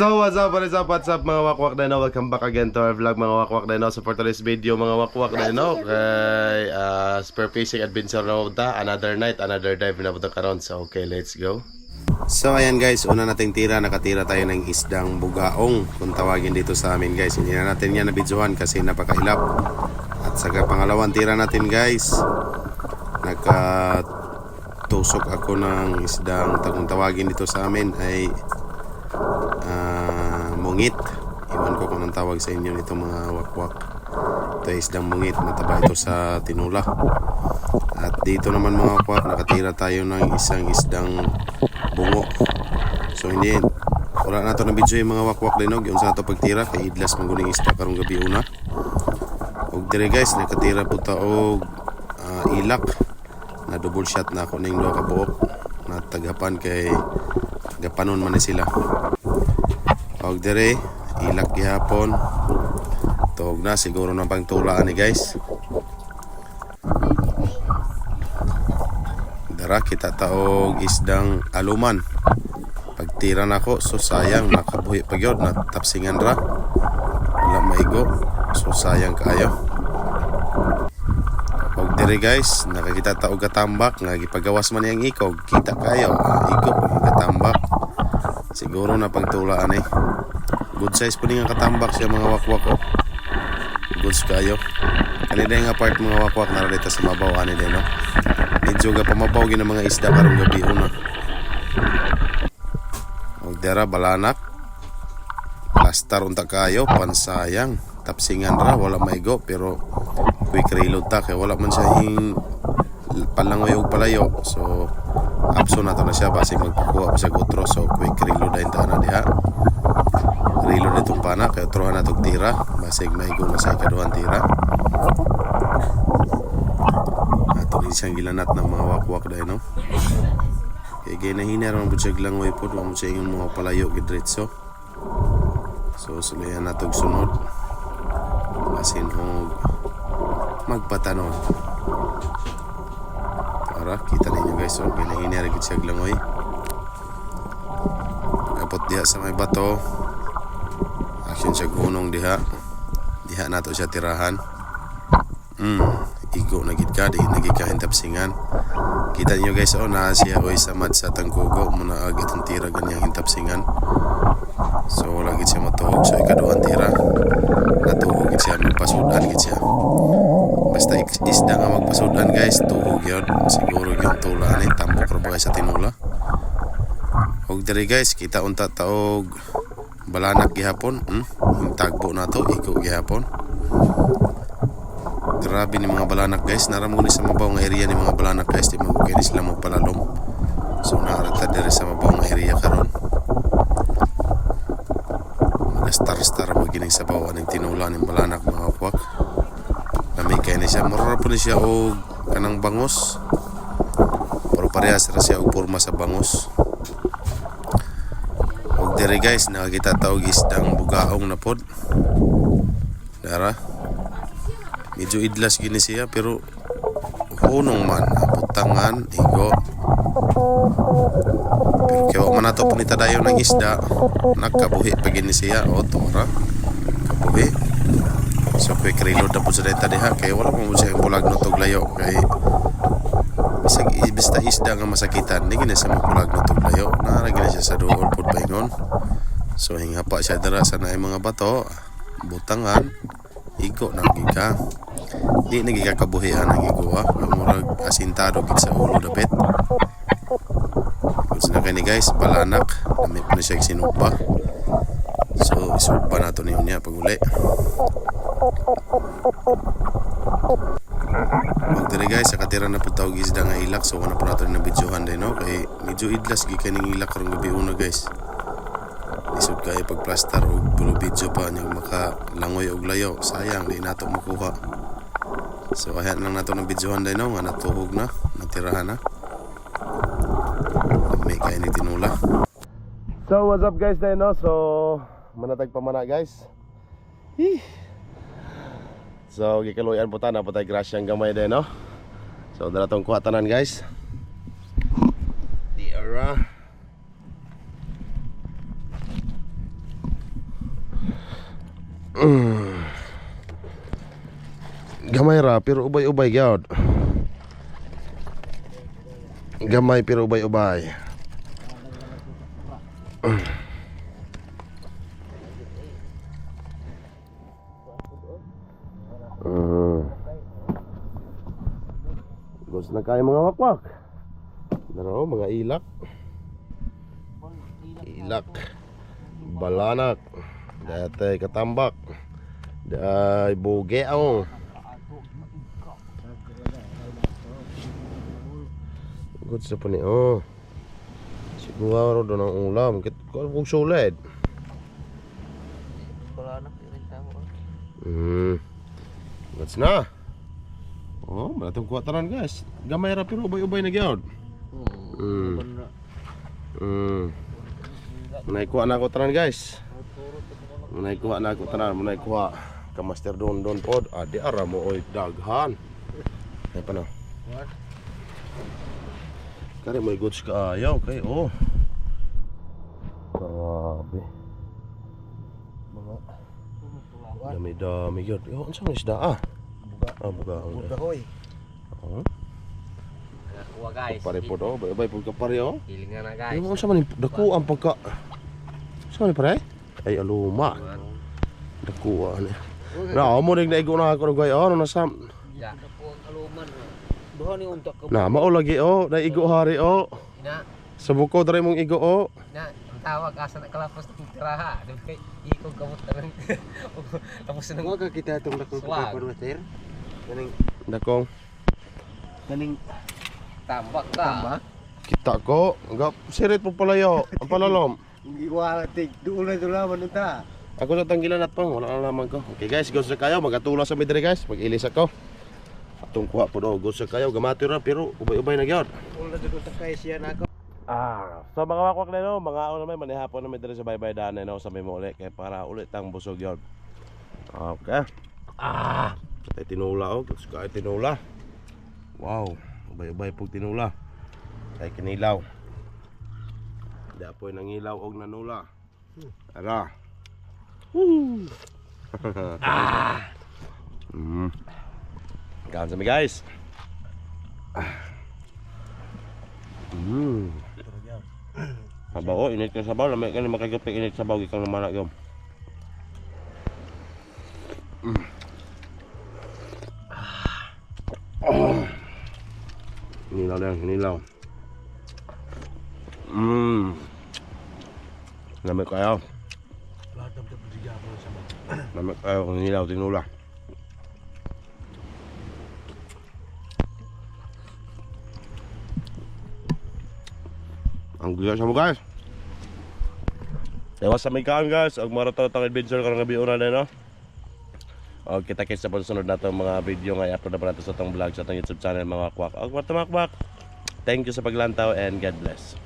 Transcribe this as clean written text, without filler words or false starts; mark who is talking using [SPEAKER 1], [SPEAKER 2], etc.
[SPEAKER 1] So what's up mga wakwak dino, welcome back again to our vlog mga wakwak dino. So for today's video mga wakwak dino, kay spare fishing adventure na punta. Another night, another dive na punta karon. So okay, let's go. So ayan guys, una nating tira, nakatira tayo ng isdang bugaong kung tawagin dito sa amin guys. Hindi na natin yan nabidyohan kasi napakailap. At sa pangalawang tira natin guys, nakatusok ako ng isdang kung tawagin dito sa amin ay mungit. Iwan ko kung anong tawag sa inyo nito mga wakwak. Ito ay isdang mungit, mataba ito sa tinula. At dito naman mga wakwak, nakatira tayo ng isang isdang bungo. So hindi, wala na ito ng video yung mga wakwak dinog. Yung sa ito pagtira, kay idlas maguning isda karong gabi una. Og dire guys, nakatira po taog ilak na double shot na ako ng doha ka buok na tagapan kay gapanon man sila. Og dire ilak gihapon tuog na siguro na pang tulaan ni guys. Dara kita taog isdang aluman. Pagtira nako so sayang nakabuhi pagyod na tapsingan ra. Wala maigo. So sayang kaayo. Og dire guys, nakakita taog katambak nga gipagawas man yang ikog. Kita kayo, ikog katambak. Siguro na pagtulaan eh. Good size po nga katambak siya mga wakwak oh. Goods kayo. Kanina nga part mga wakwak na dito sa mabaw ani din no. Medyo ga pamabaw gina mga isda karong gabi una. Og dera balanak. Plaster unta kayo pansayang. Tapsingan ra wala maigo pero quick reload ta kay wala man siya hing palangoy og palayo. So apso na to na siya base magpakuha pa siya gutro. So quick reload din ta na diha. Reload itong pana kaya trohan na itong tira basig maigo na sa ikaduhang tira. Ato rin siyang gilanat ng mga wakwak dahil no. Kaya ginahinar mga butsag lang way po wala mo siya yung mga palayo gidritso. So sulayan na itong sunod basin o magpatanon para kita ninyo guys. So ginahinar gitsag lang way kapot diha sa may bato action siya gunong diha nato siya tirahan. Igo na gid ka di nagikahin tapsingan. Kita niyo guys oh na siya oy samad sa tangkugo muna ag itong tira ganyang hintapsingan. So wala gid siya matuhog. So ikaduhang tira natuhog gid siya magpasudan gid siya. Basta isda nga magpasudan guys tuhog yun. Siguro yung tula ni tambok ra ba sa tinula. Og diri guys kita unta taog balanak gihapon. Yung tagbo na to iko gihapon. Grabe ni mga balanak guys. Naramon ni sa mabaw nga area ni mga balanak guys. Di magugay ni sila magpalalom. So naarata diri sa mabaw nga area karon. Mga star magining sa bawa ng tinula ng balanak mga wakwak. Lamig kay ni siya. Mura po ni siya og kanang bangos. Pero parehas ra siya og porma sa bangos. Og dire guys nakakita taog isdang bugaong na pod. Dara. Medyo idlas gini siya pero hunong man butangan igo. Pero kaya man nato punita dayon ng isda nakabuhi pa gini siya o tora kabuhi. So quick reload na po sa data diha kaya wala mo siya pulag no tog layo kay basta isda nga masakitan di gina siya mapulag no tog layo na gina siya sa duol pod paingon. So hinga pa siya dira sa naay mga bato butangan igo na gika di nagikakabuhian ang iguwa murag asintado gid sa ulo dapit. Kung sina kani guys balanak namit na siya sinupa. So isupa na to niya pag uli. Og dire guys sakatira na pud taog isda nga ilak. So wala pa nato na videohan din no kay medyo idlas gi kaning ilak karong gabi una guys. Isod kay pag plaster og pulo video pa nya makalangoy og layo sayang di nato makuha. So ayan lang nato ng videohan din no nga natuhog na natirahan na may kay ni tinula. So what's up guys din no. So manatag pa mana guys. So gikaluyan po ta na patay grasyang gamay din no. So dala tong kuha tanan guys. Di ara Gamay ra pero ubay-ubay gyud. Gamay pero ubay-ubay. Gusto na kayo mga wakwak. Daro mga ilak. Ilak. Balanak. Dati katambak. Dai bugeaw. Good sa po ni oh. Siguro doon ang ulam. Kung solid. Goods na. Oh, malatong kuha tanan guys. Gamay ra pero ubay-ubay na gyud. Munay kuha na ako tanan guys. Munay kuha na ako tanan, munay kuha ka master don pod. Adi ara mo oy daghan. Ay pa na. Kare mo goods ka ayaw kay oh. Grabe. Dami gyud. Yo, unsa man isda ah? Buga. Buga hoy. Oh.
[SPEAKER 2] Kuha guys.
[SPEAKER 1] Pare po do, bay pud ka pare oh.
[SPEAKER 2] Hilingan na guys.
[SPEAKER 1] Unsa man dako ang pagka. Unsa man pare? Ay aluma. Dako ani. Na mo ning naigo na ako gay oh na sam.
[SPEAKER 2] Ya. Dako ang aluman. Duha ni unta ka.
[SPEAKER 1] Na mao lagi oh, naigo hari oh.
[SPEAKER 2] Ina.
[SPEAKER 1] Sa buko dere mong igo oh.
[SPEAKER 2] Na, ang tawag asa na kalapos ng tiraha. Dili kay ikog kamot tanan. Tapos nang
[SPEAKER 3] Huwag ka kita itong dakong
[SPEAKER 2] Swag.
[SPEAKER 3] pagkapan master.
[SPEAKER 1] Dakong
[SPEAKER 3] Kaning
[SPEAKER 2] tambak ka.
[SPEAKER 1] kita ko, gap sirit po palayo. Ang palalom.
[SPEAKER 3] iwala tig doon na dulaman unta.
[SPEAKER 1] Ako sa tanggilan at pang, wala na naman ko. Okay guys, gusto kayo, magatula sa midre guys. Mag-ilis ako. Atong kuha po do, gusto kayo, gamati ra pero ubay-ubay na gyud.
[SPEAKER 3] Wala doon ta kay siya nako.
[SPEAKER 1] So mga wakwak na no, mga ano naman manihapon na midre sa baybay daan no sa may muli kay para ulit ang busog yun. Okay. Tay tinula oh, gusto kayo tinula. Wow, ubay-ubay pug tinula. Tay kinilaw. Dapoy nang ilaw og nanula. Ara. Woo! Kaon sa mi guys. Sabaw, init ka sabaw, lamay ka ni makagapik init sabaw gikang namana gyud. Inilaw lang, inilaw. Lamay kayo. Lamay kayo kung inilaw, tinula. Ang guya sa mo guys. Ewas sa may kaan guys. Ang marato tang adventure karang gabi una na no. Og kita-kits sa sunod na itong mga video nga i-upload na pa natin sa itong vlog sa itong YouTube channel mga kwak. Og mga kwak. Thank you sa paglantaw and God bless.